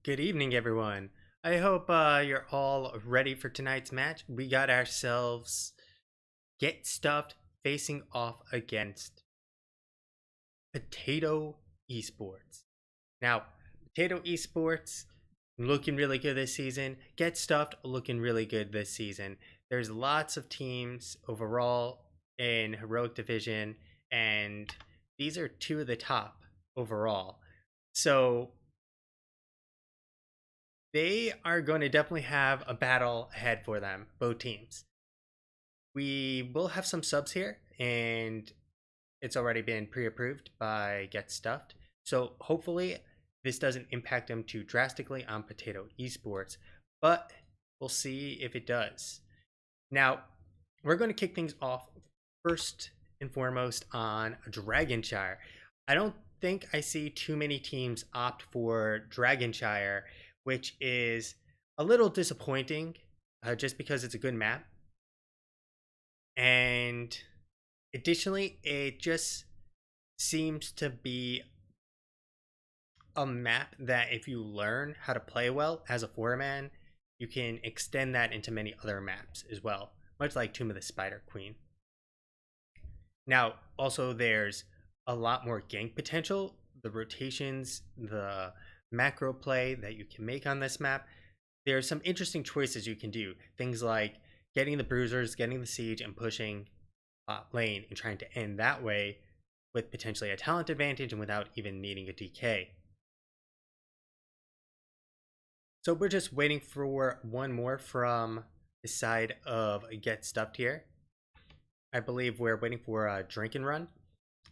Good evening, everyone. I hope you're all ready for tonight's match. We got ourselves Get Stuffed facing off against Potato Esports. Now, Potato Esports looking really good this season. Get Stuffed looking really good this season. There's lots of teams overall in Heroic Division, and these are two of the top overall. So they are going to definitely have a battle ahead for them, both teams. We will have some subs here, and it's already been pre-approved by Get Stuffed. So hopefully this doesn't impact them too drastically on Potato Esports, but we'll see if it does. Now, we're going to kick things off first and foremost on Dragonshire. I don't think I see too many teams opt for Dragonshire, which is a little disappointing just because it's a good map. And additionally, it just seems to be a map that if you learn how to play well as a 4-man, you can extend that into many other maps as well, much like Tomb of the Spider Queen. Now, also there's a lot more gank potential. The rotations, the macro play that you can make on this map, there's some interesting choices you can do. Things like getting the bruisers, getting the siege, and pushing lane and trying to end that way with potentially a talent advantage and without even needing a DK. So we're just waiting for one more from the side of Get Stuffed here. I believe we're waiting for a Drink and Run.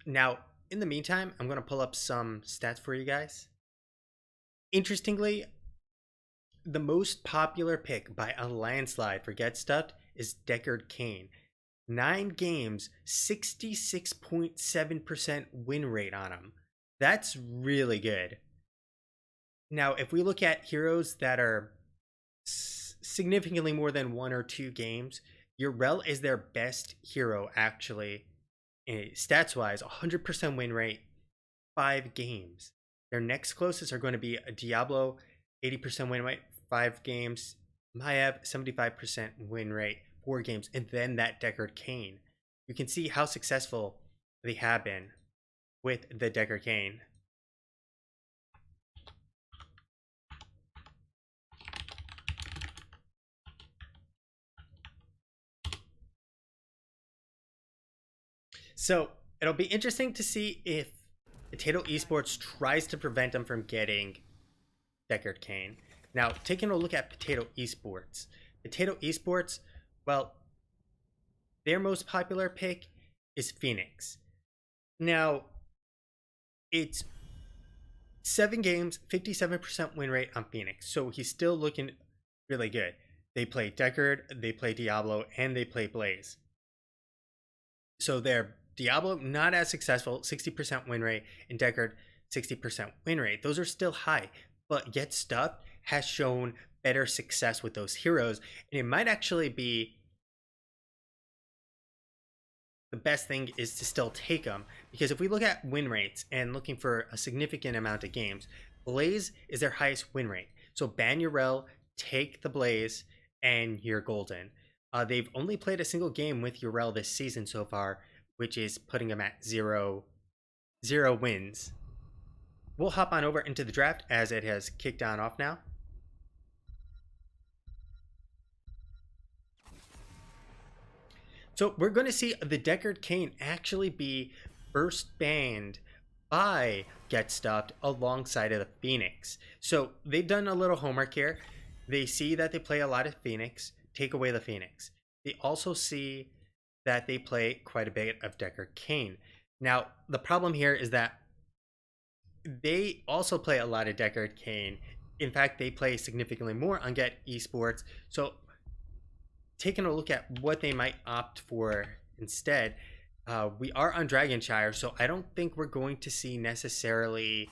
Now, in the meantime, I'm going to pull up some stats for you guys. Interestingly, the most popular pick by a landslide for Get Stuffed is Deckard Cain. 9 games, 66.7% win rate on him. That's really good. Now, if we look at heroes that are significantly more than 1 or 2 games, Urel is their best hero, actually. Stats-wise, 100% win rate, 5 games. Their next closest are going to be a Diablo, 80% win rate, 5 games. Maiev, 75% win rate, 4 games. And then that Deckard Cain. You can see how successful they have been with the Deckard Cain. So it'll be interesting to see if Potato Esports tries to prevent them from getting Deckard Cain. Now, taking a look at Potato Esports. Potato Esports, well, their most popular pick is Phoenix. Now, it's 7 games, 57% win rate on Phoenix. So he's still looking really good. They play Deckard, they play Diablo, and they play Blaze. So their Diablo, not as successful, 60% win rate, and Deckard, 60% win rate. Those are still high, but Get Stuffed has shown better success with those heroes, and it might actually be the best thing is to still take them, because if we look at win rates and looking for a significant amount of games, Blaze is their highest win rate. So ban Urel, take the Blaze, and you're golden. They've only played a single game with Urel this season so far, which is putting them at 0 wins. We'll hop on over into the draft as it has kicked on off now. So we're going to see the Deckard Cain actually be first banned by Get Stuffed alongside of the Phoenix. So they've done a little homework here. They see that they play a lot of Phoenix, take away the Phoenix. They also see that they play quite a bit of Deckard Cain. Now, the problem here is that they also play a lot of Deckard Cain. In fact, they play significantly more on Get Esports. So taking a look at what they might opt for instead, we are on Dragonshire, so I don't think we're going to see necessarily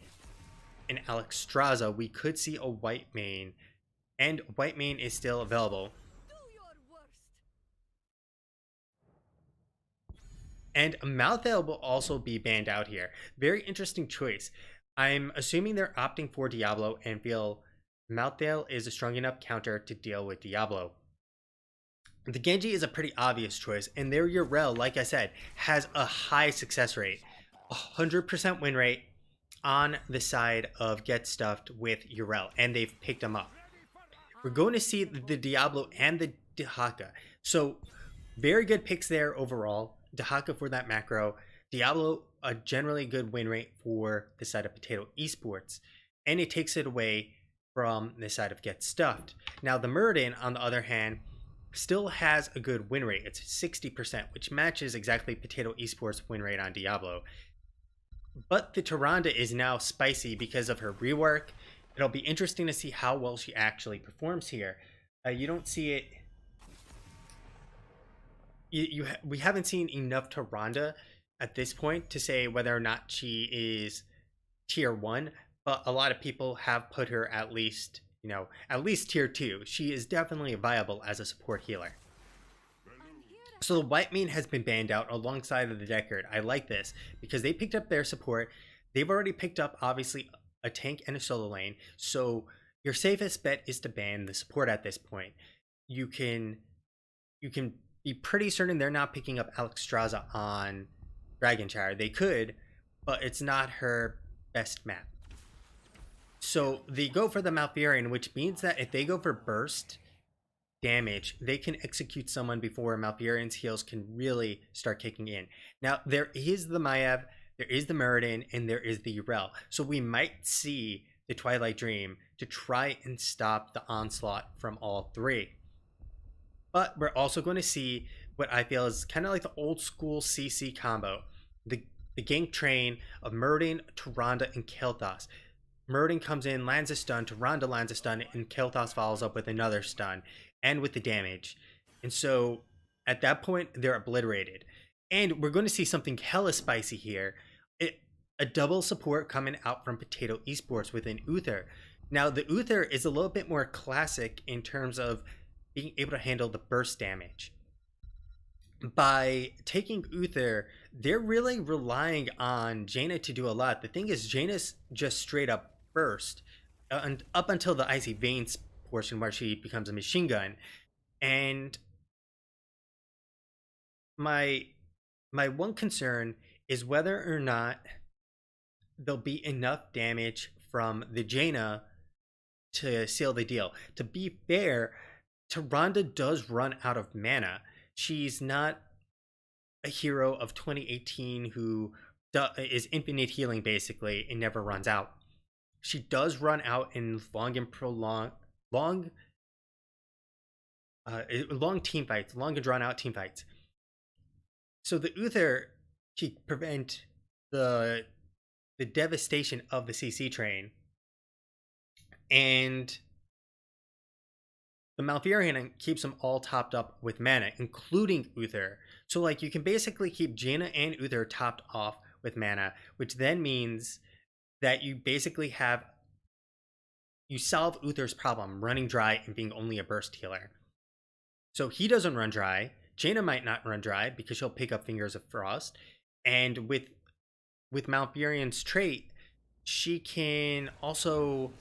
an Alexstrasza. We could see a Whitemane, and Whitemane is still available. And Malthael will also be banned out here. Very interesting choice. I'm assuming they're opting for Diablo and feel Malthael is a strong enough counter to deal with Diablo. The Genji is a pretty obvious choice, and their Yrel, like I said, has a high success rate. 100% win rate on the side of Get Stuffed with Yrel, and they've picked them up. We're going to see the Diablo and the Dehaka. So, very good picks there overall. Dehaka for that macro. Diablo, a generally good win rate for the side of Potato Esports. And it takes it away from the side of Get Stuffed. Now, the Muradin, on the other hand, still has a good win rate. It's 60%, which matches exactly Potato Esports' win rate on Diablo. But the Tyrande is now spicy because of her rework. It'll be interesting to see how well she actually performs here. You don't see it. We haven't seen enough Tyrande at this point to say whether or not she is tier 1, but a lot of people have put her at least tier 2. She is definitely viable as a support healer. So the white main has been banned out alongside of the Deckard. I like this because they picked up their support. They've already picked up, obviously, a tank and a solo lane. So your safest bet is to ban the support at this point. You can be pretty certain they're not picking up Alexstrasza on Dragonshire. They could, but it's not her best map. So they go for the Malfurion, which means that if they go for burst damage, they can execute someone before Malfurion's heals can really start kicking in. Now, there is the Maiev, there is the Muradin, and there is the Yrel. So we might see the Twilight Dream to try and stop the onslaught from all three. But we're also going to see what I feel is kind of like the old school CC combo. The gank train of Muradin, Tyrande, and Kael'thas. Muradin comes in, lands a stun, Tyrande lands a stun, and Kael'thas follows up with another stun, and with the damage. And so, at that point, they're obliterated. And we're going to see something hella spicy here. A double support coming out from Potato Esports with an Uther. Now, the Uther is a little bit more classic in terms of being able to handle the burst damage. By taking Uther, they're really relying on Jaina to do a lot. The thing is, Jaina's just straight up burst up until the Icy Veins portion where she becomes a machine gun. And my one concern is whether or not there'll be enough damage from the Jaina to seal the deal. To be fair, Tyrande does run out of mana. She's not a hero of 2018 who is infinite healing basically and never runs out. She does run out in long team fights, long and drawn out team fights. So the Uther can prevent the devastation of the CC train, and the Malfurion keeps them all topped up with mana, including Uther. So like you can basically keep Jaina and Uther topped off with mana, which then means that you basically solve Uther's problem, running dry and being only a burst healer. So he doesn't run dry. Jaina might not run dry because she'll pick up Fingers of Frost. And with Malfurion's trait, she can also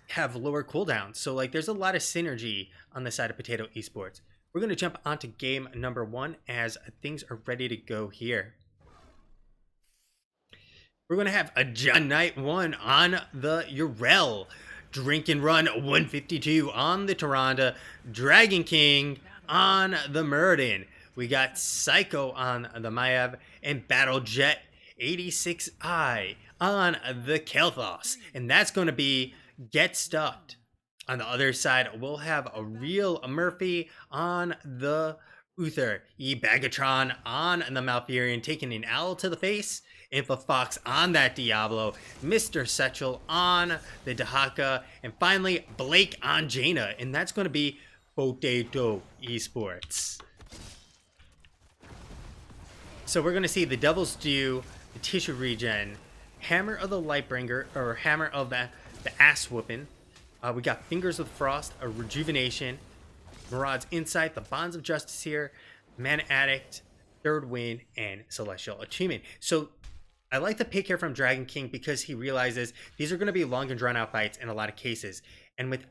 have lower cooldowns. So like there's a lot of synergy on the side of Potato Esports. We're going to jump onto game number 1 as things are ready to go here. We're going to have a John Knight 1 on the Yrel. Drink and Run 152 on the Tyrande. Dragon King on the Muradin. We got Psycho on the Maiev. And Battle Jet 86i on the Kael'thas. And that's going to be Get Stuffed. On the other side, we'll have a real Murphy on the Uther. Bagatron on the Malfurion, taking an owl to the face. Infa Fox on that Diablo. Mr. Setchel on the Dehaka. And finally, Blake on Jaina. And that's going to be Potato Esports. So we're going to see the Devil's Due, the Tissue Regen, Hammer of the Lightbringer, or Hammer of the Ass Whooping. We got Fingers of Frost, a Rejuvenation, Maraud's Insight, the Bonds of Justice here, Mana Addict, Third Wind, and Celestial Achievement. So I like the pick here from Dragon King because he realizes these are going to be long and drawn out fights in a lot of cases. And with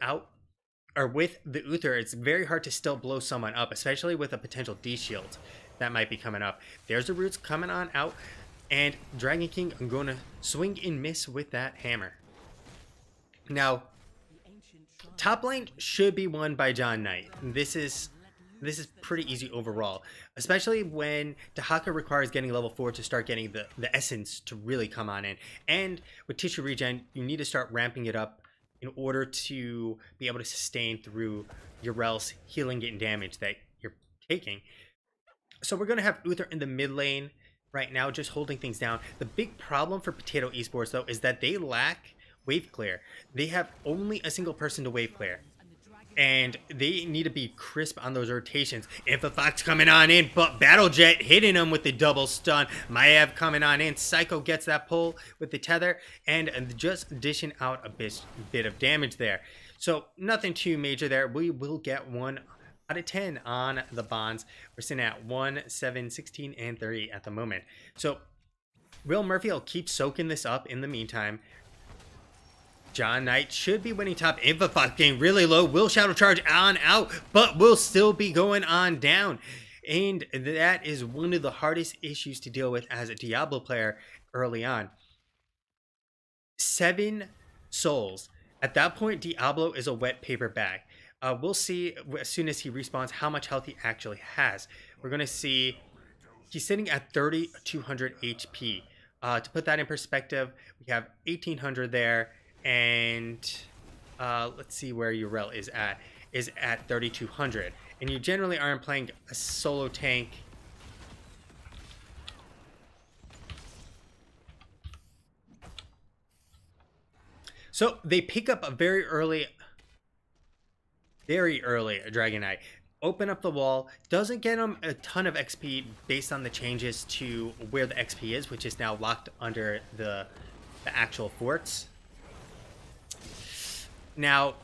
the Uther, it's very hard to still blow someone up, especially with a potential D shield that might be coming up. There's the roots coming on out. And Dragon King, I'm going to swing and miss with that hammer. Now, top lane should be won by John Knight. This is pretty easy overall, especially when Dahaka requires getting level 4 to start getting the essence to really come on in. And with tissue regen, you need to start ramping it up in order to be able to sustain through Urel's healing and damage that you're taking. So we're going to have Uther in the mid lane right now, just holding things down. The big problem for Potato Esports, though, is that they lack wave clear. They have only a single person to wave clear. And they need to be crisp on those rotations. Infafox coming on in, but Battlejet hitting him with the double stun. Maiev coming on in. Psycho gets that pull with the tether and just dishing out a bit of damage there. So nothing too major there. We will get 1 out of 10 on the bonds. We're sitting at 1, 7, 16, and 30 at the moment. So Real Murphy will keep soaking this up in the meantime. John Knight should be winning top. Infafox getting really low. Will Shadow Charge on out, but will still be going on down. And that is one of the hardest issues to deal with as a Diablo player early on. 7 souls. At that point, Diablo is a wet paper bag. We'll see as soon as he respawns how much health he actually has. We're going to see he's sitting at 3,200 HP. To put that in perspective, we have 1,800 there. And let's see where Urel is at 3,200. And you generally aren't playing a solo tank. So they pick up a very early Dragon Knight. Open up the wall. Doesn't get him a ton of XP based on the changes to where the XP is, which is now locked under the actual forts. Now,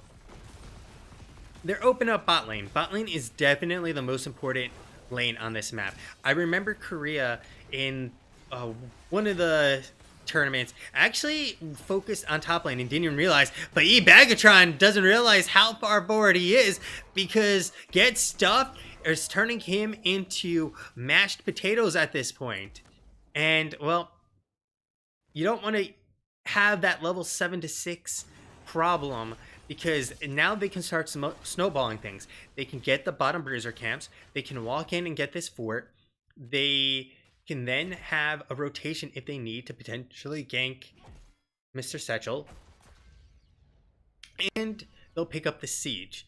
they're open up bot lane. Bot lane is definitely the most important lane on this map. I remember Korea in one of the tournaments actually focused on top lane and didn't even realize, but Bagatron doesn't realize how far forward he is because Get Stuffed is turning him into mashed potatoes at this point. And, well, you don't want to have that level 7 to 6 problem because now they can start snowballing things. They can get the bottom bruiser camps. They can walk in and get this fort. They can then have a rotation if they need to potentially gank Mr. Setchel. And they'll pick up the siege.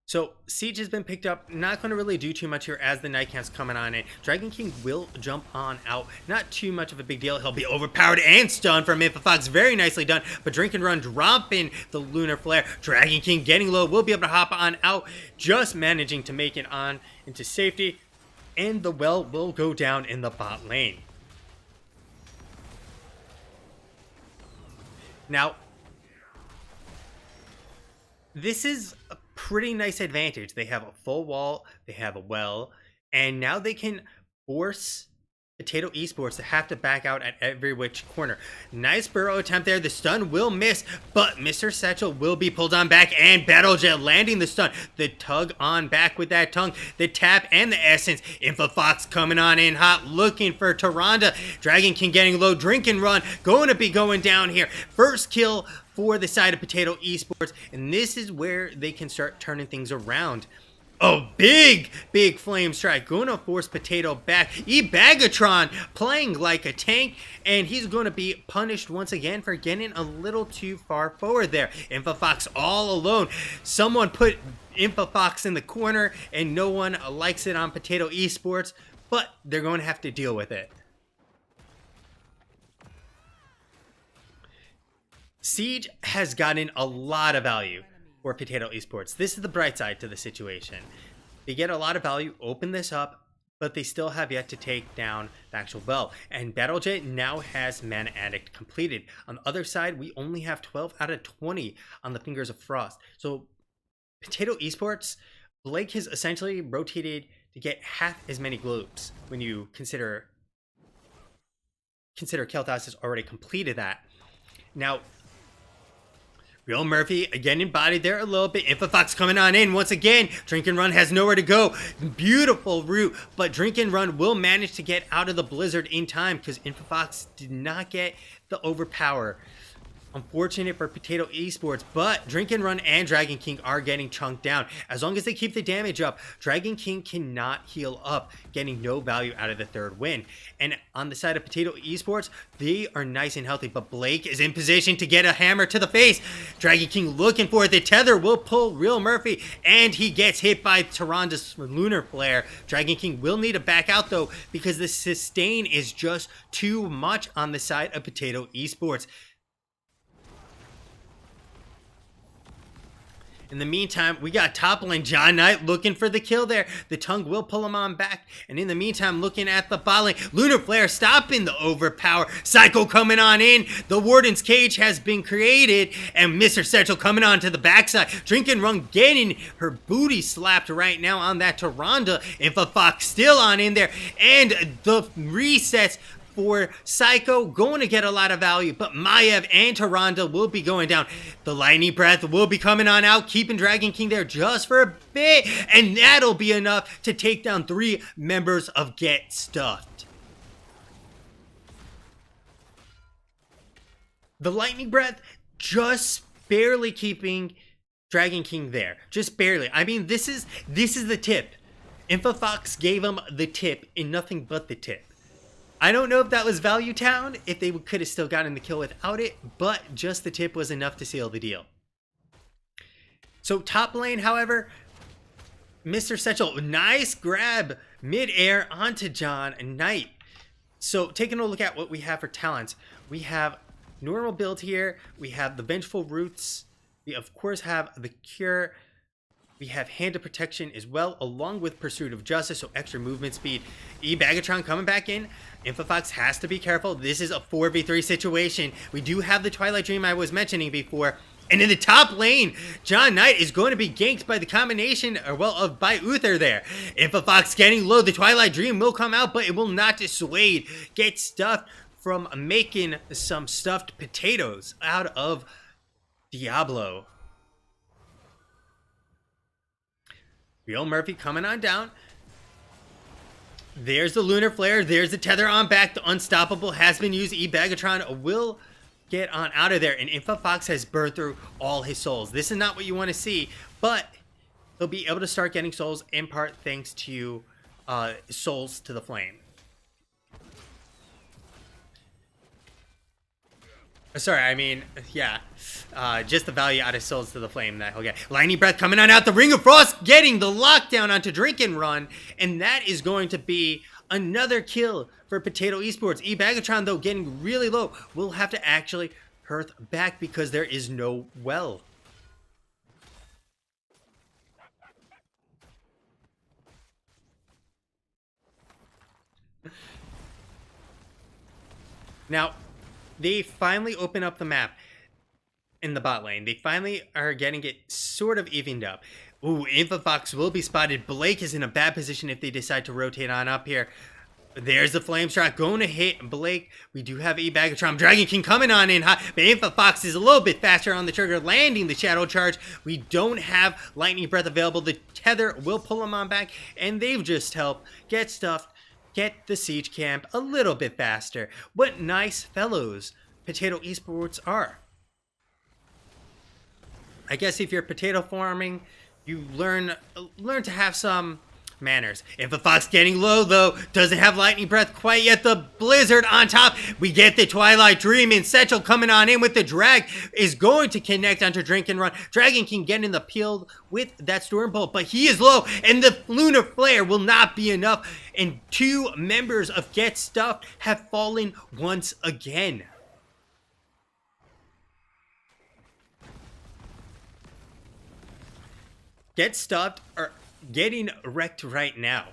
So siege has been picked up. Not going to really do too much here as the night camp's coming on in. Dragon King will jump on out. Not too much of a big deal. He'll be overpowered and stunned from Infafox. Very nicely done. But Drink and Run dropping the Lunar Flare. Dragon King getting low. Will be able to hop on out. Just managing to make it on into safety. And the well will go down in the bot lane. Now, this is a pretty nice advantage. They have a full wall, they have a well, and now they can force Potato Esports to have to back out at every which corner. Nice burrow attempt there. The stun will miss, but Mr. Satchel will be pulled on back, and Battlejet landing the stun. The tug on back with that tongue, the tap, and the essence. Infafox coming on in hot, looking for Tyrande. Dragon King getting low. Drink and Run going to be going down here. First kill for the side of Potato Esports, and this is where they can start turning things around. Oh, big flame strike. Going to force Potato back. Bagatron playing like a tank. And he's going to be punished once again for getting a little too far forward there. Infafox all alone. Someone put Infafox in the corner. And no one likes it on Potato Esports. But they're going to have to deal with it. Siege has gotten a lot of value for Potato Esports. This is the bright side to the situation. They get a lot of value, open this up, but they still have yet to take down the actual well. And Battlejet now has Mana Addict completed. On the other side, we only have 12 out of 20 on the Fingers of Frost. So Potato Esports, Blake has essentially rotated to get half as many globes when you consider consider Kel'Thas has already completed that. Now, Real Murphy again embodied there a little bit. Infafox coming on in once again. Drink and Run has nowhere to go. Beautiful route, but Drink and Run will manage to get out of the blizzard in time because Infafox did not get the overpower. Unfortunate for Potato Esports, but Drink and Run and Dragon King are getting chunked down. As long as they keep the damage up, Dragon King cannot heal up, getting no value out of the third win. And on the side of Potato Esports, they are nice and healthy, but Blake is in position to get a hammer to the face. Dragon King looking for it. The tether will pull Real Murphy, and he gets hit by Tyranda's Lunar Flare. Dragon King will need to back out, though, because the sustain is just too much on the side of Potato Esports. In the meantime, we got top lane John Knight looking for the kill there. The tongue will pull him on back. And in the meantime, looking at the bot lane, Lunar Flare stopping the overpower. Psycho coming on in. The Warden's Cage has been created. And Mr. Satchel coming on to the backside. Drink and Run getting her booty slapped right now on that Tyrande. Infafox still on in there. And the resets for Psycho going to get a lot of value, but Maiev and Tyrande will be going down. The Lightning Breath will be coming on out, keeping Dragon King there just for a bit, and that'll be enough to take down 3 members of Get Stuffed. The Lightning Breath just barely keeping Dragon King there, just barely. I mean, this is the tip. Infafox gave him the tip and nothing but the tip. I don't know if that was Value Town, if they could have still gotten the kill without it, but just the tip was enough to seal the deal. So top lane, however, Mr. Satchel, nice grab mid-air onto John Knight. So taking a look at what we have for talents, we have normal build here, we have the Vengeful Roots, we of course have the Cure, we have Hand of Protection as well, along with Pursuit of Justice, so extra movement speed. Bagatron coming back in. Infafox has to be careful. This is a 4v3 situation. We do have the Twilight Dream I was mentioning before. And in the top lane, John Knight is going to be ganked by the combination, by Uther there. Infafox getting low. The Twilight Dream will come out, but it will not dissuade Get Stuffed from making some stuffed potatoes out of Diablo. Real Murphy coming on down. There's the Lunar Flare. There's the tether on back. The Unstoppable has been used. Bagatron will get on out of there. And Infafox has burned through all his souls. This is not what you want to see, but he'll be able to start getting souls in part thanks to Souls to the Flame. Sorry, I mean, yeah. Just the value out of Souls to the Flame that he'll get. Lightning Breath coming on out. The Ring of Frost getting the lockdown onto Drink and Run. And that is going to be another kill for Potato Esports. Bagatron, though, getting really low. Will have to actually hearth back because there is no well. Now, they finally open up the map in the bot lane. They finally are getting it sort of evened up. Ooh, Infafox will be spotted. Blake is in a bad position if they decide to rotate on up here. There's the Flame Shot going to hit Blake. We do have Bagatron. Dragon King coming on in hot, but Infafox is a little bit faster on the trigger, landing the Shadow Charge. We don't have Lightning Breath available. The Tether will pull him on back, and they've just helped Get Stuffed get the siege camp a little bit faster. What nice fellows Potato Esports are. I guess if you're potato farming, you learn to have some manners. Infafox getting low, though, doesn't have Lightning Breath quite yet. The Blizzard on top. We get the Twilight Dream, and Satchel coming on in with the drag is going to connect onto Drink and Run. Dragon King getting the peel with that Storm Bolt, but he is low, and the Lunar Flare will not be enough, and 2 members of Get Stuffed have fallen once again. Get Stuffed are getting wrecked right now.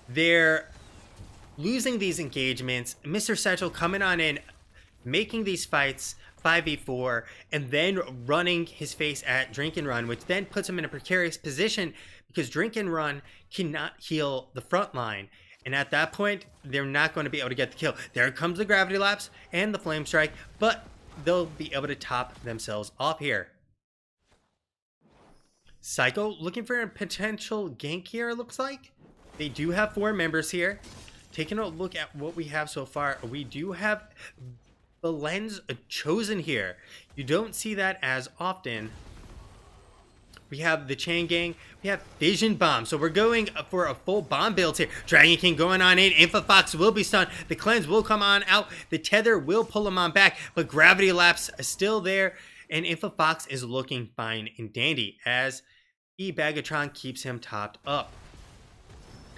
They're losing these engagements. Mr. Satchel coming on in, making these fights 5v4, and then running his face at Drink and Run, which then puts him in a precarious position because Drink and Run cannot heal the front line. And at that point, they're not going to be able to get the kill. There comes the gravity lapse and the flame strike, but they'll be able to top themselves off here. Psycho looking for a potential gank here, it looks like. They do have 4 members here. Taking a look at what we have so far, we do have the lens chosen here. You don't see that as often. We have the chain gang. We have vision bomb. So we're going for a full bomb build here. Dragon King going on in. Infofox will be stunned. The cleanse will come on out. The tether will pull him on back. But gravity lapse is still there. And Infofox is looking fine and dandy as Bagatron keeps him topped up.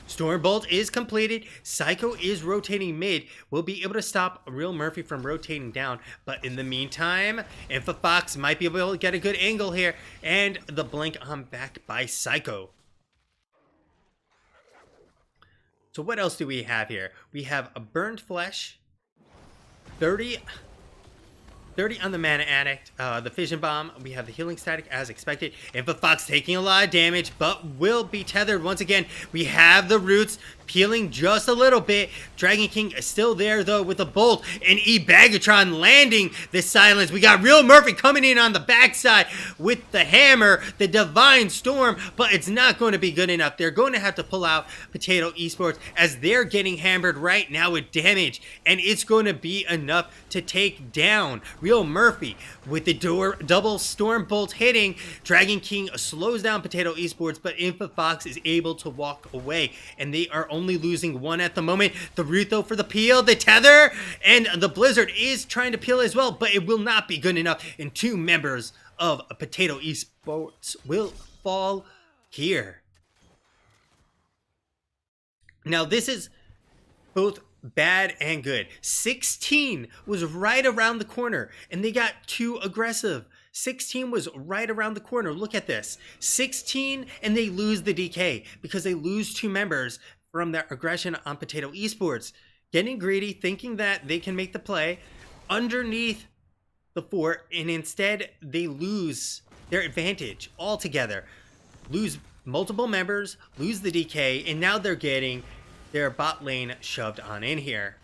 Stormbolt is completed. Psycho is rotating mid. We'll be able to stop Real Murphy from rotating down. But in the meantime, Infofox might be able to get a good angle here. And the blink on back by Psycho. So what else do we have here? We have a Burned Flesh. 30 on the Mana Addict, the Fission Bomb. We have the Healing Static as expected. Infofox taking a lot of damage, but will be tethered once again. We have the Roots peeling just a little bit. Dragon King is still there though with the Bolt, and Bagatron landing the silence. We got Real Murphy coming in on the backside with the hammer, the Divine Storm, but it's not going to be good enough. They're going to have to pull out Potato Esports as they're getting hammered right now with damage, and it's going to be enough to take down Real Murphy. With the double Storm Bolt hitting, Dragon King slows down Potato Esports, but Infofox is able to walk away, and they are only losing 1 at the moment. The root though for the peel, the tether, and the Blizzard is trying to peel as well, but it will not be good enough, and 2 members of Potato Esports will fall here. Now this is both bad and good. 16 was right around the corner, and they got too aggressive. 16 was right around the corner. Look at this. 16, and they lose the DK because they lose 2 members from their aggression on Potato Esports. Getting greedy, thinking that they can make the play underneath the fort, and instead they lose their advantage altogether. Lose multiple members, lose the DK, and now they're getting their bot lane shoved on in here.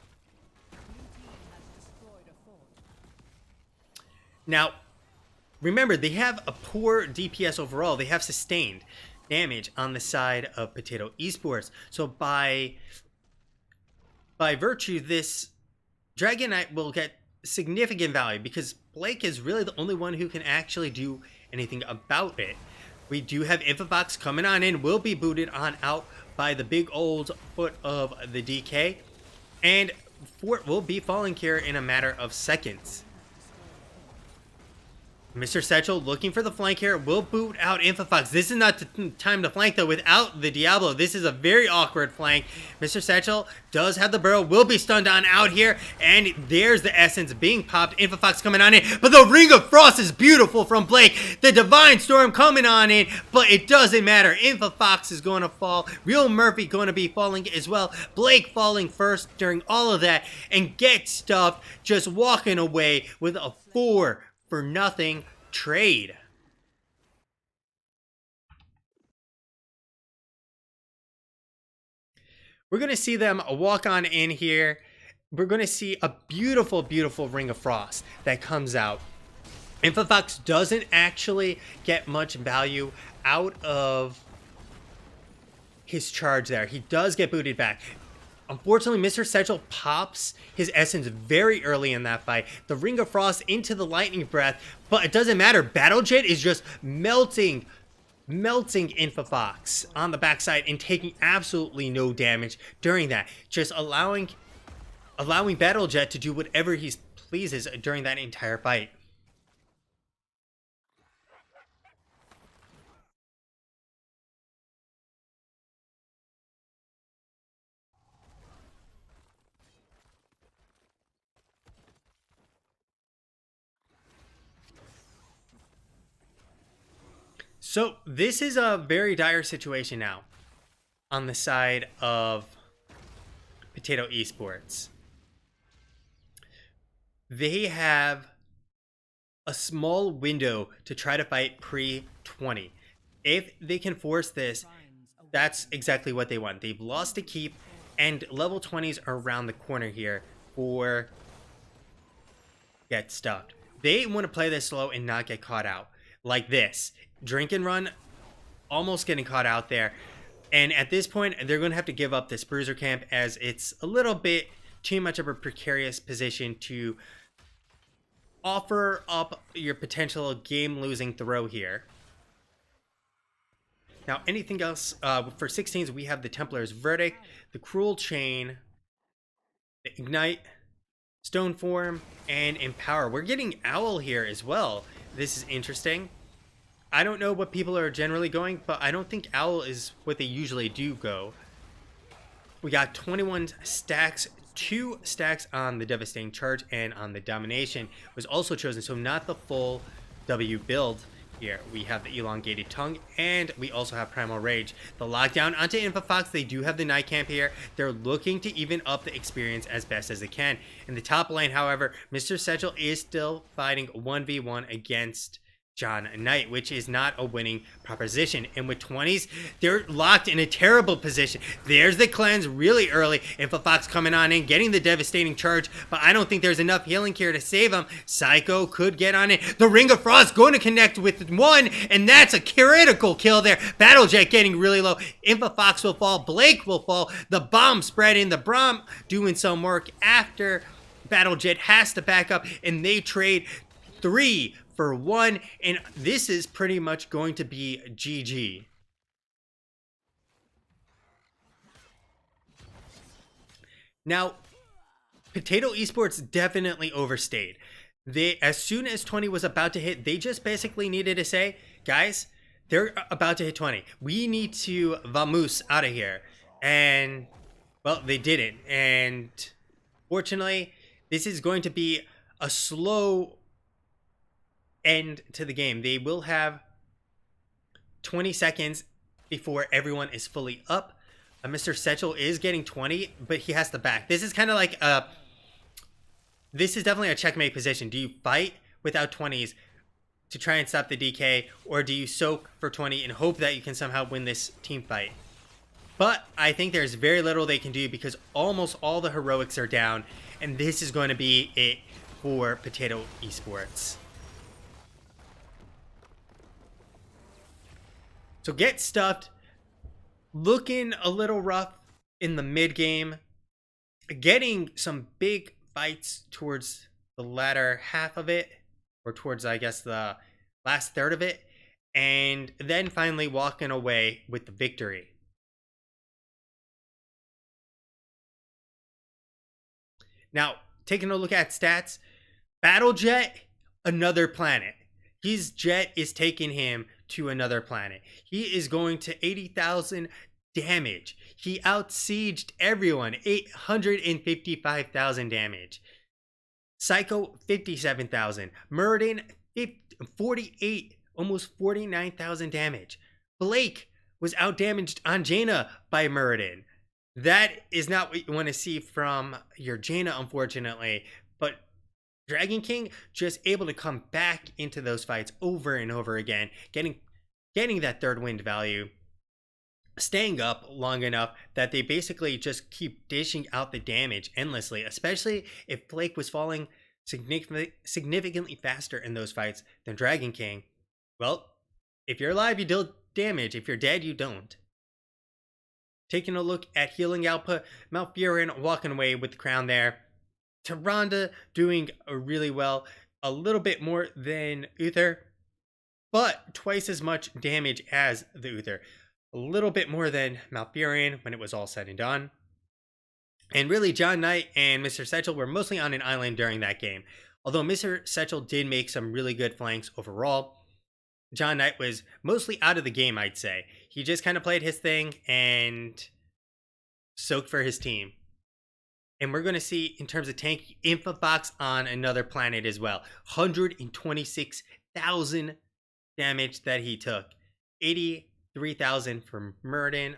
Now, remember, they have a poor DPS overall. They have sustained damage on the side of Potato Esports. So by virtue, this Dragon Knight will get significant value because Blake is really the only one who can actually do anything about it. We do have Infofox coming on in, will be booted on out by the big old foot of the DK, and Fort will be falling here in a matter of seconds. Mr. Satchel looking for the flank here, will boot out Infofox. This is not the time to flank though without the Diablo. This is a very awkward flank. Mr. Satchel does have the burrow, will be stunned on out here, and there's the essence being popped. Infofox coming on in, but the Ring of Frost is beautiful from Blake. The Divine Storm coming on in, but it doesn't matter. Infofox is going to fall. Real Murphy going to be falling as well. Blake falling first during all of that, and Get Stuffed just walking away with a 4-for-nothing trade. We're going to see them walk on in here. We're going to see a beautiful, beautiful Ring of Frost that comes out. Infofox doesn't actually get much value out of his charge there. He does get booted back. Unfortunately, Mr. Satchel pops his essence very early in that fight. The Ring of Frost into the Lightning Breath, but it doesn't matter. Battle Jet is just melting Infofox on the backside and taking absolutely no damage during that. Just allowing Battle Jet to do whatever he pleases during that entire fight. So this is a very dire situation now on the side of Potato Esports. They have a small window to try to fight pre-20. If they can force this, that's exactly what they want. They've lost to Keep. And level 20s are around the corner here for Get Stuffed. They want to play this slow and not get caught out. Like this. Drink and Run almost getting caught out there. And at this point, they're going to have to give up this Bruiser Camp as it's a little bit too much of a precarious position to offer up your potential game-losing throw here. Now, anything else? For 16s, we have the Templar's Verdict, the Cruel Chain, the Ignite, Stone Form, and Empower. We're getting Owl here as well. This is interesting. I don't know what people are generally going, but I don't think Owl is what they usually do go. We got 21 stacks, 2 stacks on the Devastating Charge and on the Domination was also chosen, so not the full W build here. We have the Elongated Tongue, and we also have Primal Rage. The lockdown onto InfoFox, they do have the Night Camp here. They're looking to even up the experience as best as they can. In the top lane, however, Mr. Setchel is still fighting 1v1 against John Knight, which is not a winning proposition. And with 20s, they're locked in a terrible position. There's the cleanse really early. InfoFox coming on in, getting the Devastating Charge, but I don't think there's enough healing here to save him. Psycho could get on it. The Ring of Frost going to connect with one, and that's a critical kill there. Battlejet getting really low. InfoFox will fall. Blake will fall. The bomb spreading. The Braum doing some work after Battlejet has to back up, and they trade 3 for 1, and this is pretty much going to be GG. Now, Potato Esports definitely overstayed. They, as soon as 20 was about to hit, they just basically needed to say, guys, they're about to hit 20. We need to vamoose out of here. And, well, they didn't. And fortunately, this is going to be a slow end to the game. They will have 20 seconds before everyone is fully up. Mr. Setchel is getting 20, but he has to back. This is kind of like this is definitely a checkmate position. Do you fight without 20s to try and stop the DK, or do you soak for 20 and hope that you can somehow win this team fight? But I think there's very little they can do because almost all the heroics are down, and this is going to be it for Potato Esports. So Get Stuffed, looking a little rough in the mid game, getting some big fights towards the latter half of it, or towards, I guess, the last third of it, and then finally walking away with the victory. Now, taking a look at stats, Battlejet, another planet. His jet is taking him to another planet. He is going to 80,000 damage. He outsieged everyone, 855,000 damage. Psycho, 57,000. Muradin, 48, almost 49,000 damage. Blake was outdamaged on Jaina by Muradin. That is not what you want to see from your Jaina, unfortunately, but Dragon King just able to come back into those fights over and over again, getting that third wind value, staying up long enough that they basically just keep dishing out the damage endlessly, especially if Blake was falling significantly faster in those fights than Dragon King. Well, if you're alive, you deal damage. If you're dead, you don't. Taking a look at healing output, Malfurion walking away with the crown there. Tyrande doing really well, a little bit more than Uther, but twice as much damage as the Uther. A little bit more than Malfurion when it was all said and done. And really, John Knight and Mr. Setchel were mostly on an island during that game. Although Mr. Setchel did make some really good flanks overall, John Knight was mostly out of the game, I'd say. He just kind of played his thing and soaked for his team. And we're going to see, in terms of tank, InfoFox on another planet as well. 126,000 damage that he took. 83,000 for Muradin,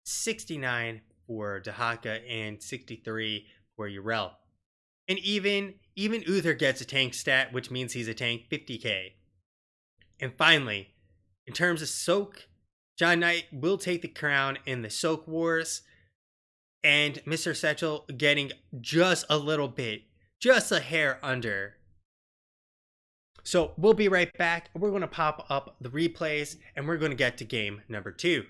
69 for Dahaka, and 63 for Yrel. And even Uther gets a tank stat, which means he's a tank, 50k. And finally, in terms of soak, John Knight will take the crown in the Soak Wars. and Mr. Satchel getting just a little bit, just a hair under. So we'll be right back. We're going to pop up the replays and we're going to get to game number 2.